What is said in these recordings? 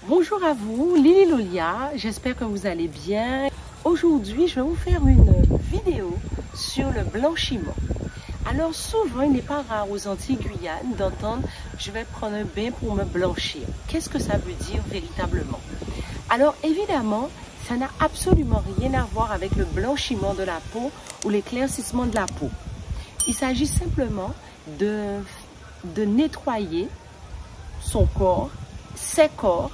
Bonjour à vous, Lily Lolia, j'espère que vous allez bien. Aujourd'hui, je vais vous faire une vidéo sur le blanchiment. Alors souvent, il n'est pas rare aux Antilles-Guyane d'entendre « je vais prendre un bain pour me blanchir ». Qu'est-ce que ça veut dire véritablement? Alors évidemment, ça n'a absolument rien à voir avec le blanchiment de la peau ou l'éclaircissement de la peau. Il s'agit simplement de nettoyer son corps, ses corps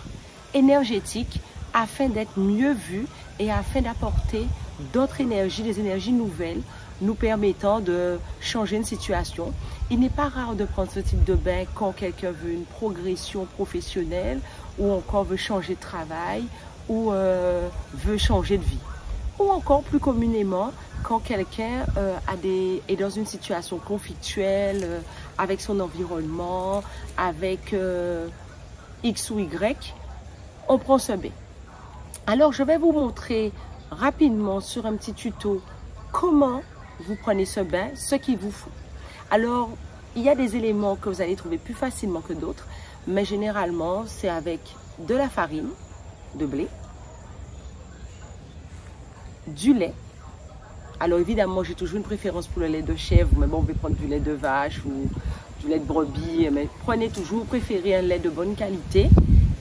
énergétiques afin d'être mieux vu et afin d'apporter d'autres énergies, des énergies nouvelles nous permettant de changer une situation. Il n'est pas rare de prendre ce type de bain quand quelqu'un veut une progression professionnelle ou encore veut changer de travail ou veut changer de vie. Ou encore plus communément quand quelqu'un est dans une situation conflictuelle avec son environnement, avec X ou Y, on prend ce bain. Alors je vais vous montrer rapidement sur un petit tuto comment vous prenez ce bain, ce qu'il vous faut. Alors il y a des éléments que vous allez trouver plus facilement que d'autres, mais généralement c'est avec de la farine de blé, du lait. Alors évidemment j'ai toujours une préférence pour le lait de chèvre, mais bon, on peut prendre du lait de vache ou du lait de brebis, mais prenez toujours, préférez un lait de bonne qualité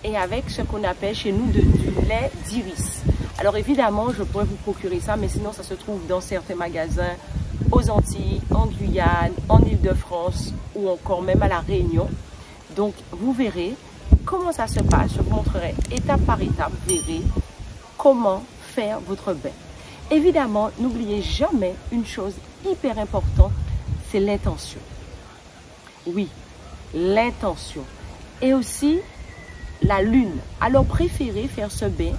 et avec ce qu'on appelle chez nous du lait d'iris. Alors évidemment je pourrais vous procurer ça, mais sinon ça se trouve dans certains magasins aux Antilles, en Guyane, en Île-de-France ou encore même à La Réunion. Donc vous verrez comment ça se passe, je vous montrerai étape par étape, vous verrez comment faire votre bain. Évidemment, n'oubliez jamais une chose hyper importante, c'est l'intention. Oui, l'intention. Et aussi la lune. Alors préférez faire ce bain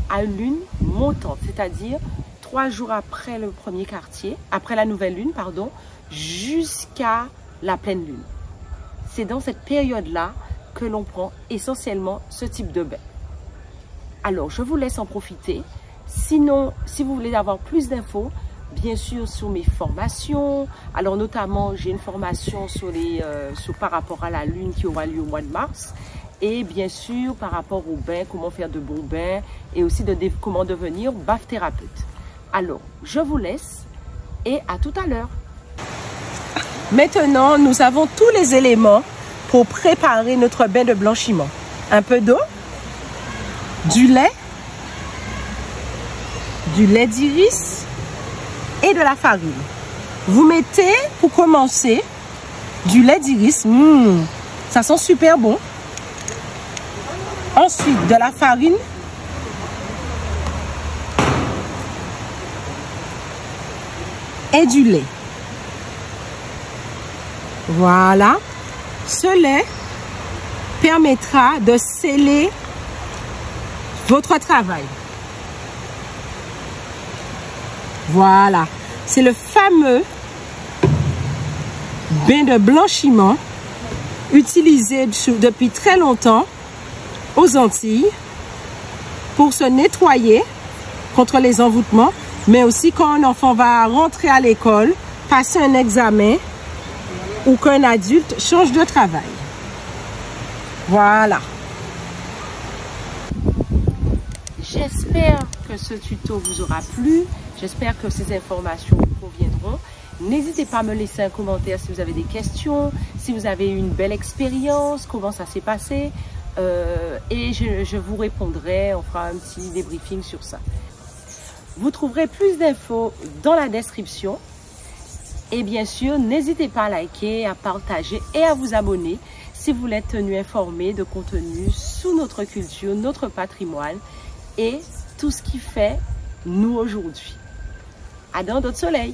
à une lune montante, c'est-à-dire 3 jours après le premier quartier, après la nouvelle lune, pardon, jusqu'à la pleine lune. C'est dans cette période-là que l'on prend essentiellement ce type de bain. Alors, je vous laisse en profiter. Sinon, si vous voulez avoir plus d'infos, bien sûr sur mes formations, alors notamment j'ai une formation par rapport à la lune qui aura lieu au mois de mars, et bien sûr par rapport au bain, comment faire de bons bains et aussi comment devenir bath-thérapeute. Alors, je vous laisse et à tout à l'heure. Maintenant, nous avons tous les éléments pour préparer notre bain de blanchiment. Un peu d'eau, du lait d'iris et de la farine. Vous mettez, pour commencer, du lait d'iris. Ça sent super bon. Ensuite, de la farine. Et du lait. Voilà. Ce lait permettra de sceller votre travail. Voilà. C'est le fameux bain de blanchiment utilisé depuis très longtemps aux Antilles pour se nettoyer contre les envoûtements, mais aussi quand un enfant va rentrer à l'école, passer un examen ou qu'un adulte change de travail. Voilà. J'espère que ce tuto vous aura plu. J'espère que ces informations vous conviendront. N'hésitez pas à me laisser un commentaire si vous avez des questions, si vous avez eu une belle expérience, comment ça s'est passé. Et je vous répondrai, on fera un petit débriefing sur ça. Vous trouverez plus d'infos dans la description. Et bien sûr, n'hésitez pas à liker, à partager et à vous abonner si vous voulez être tenu informé de contenu sous notre culture, notre patrimoine et tout ce qui fait nous aujourd'hui. À dans d'autres soleils.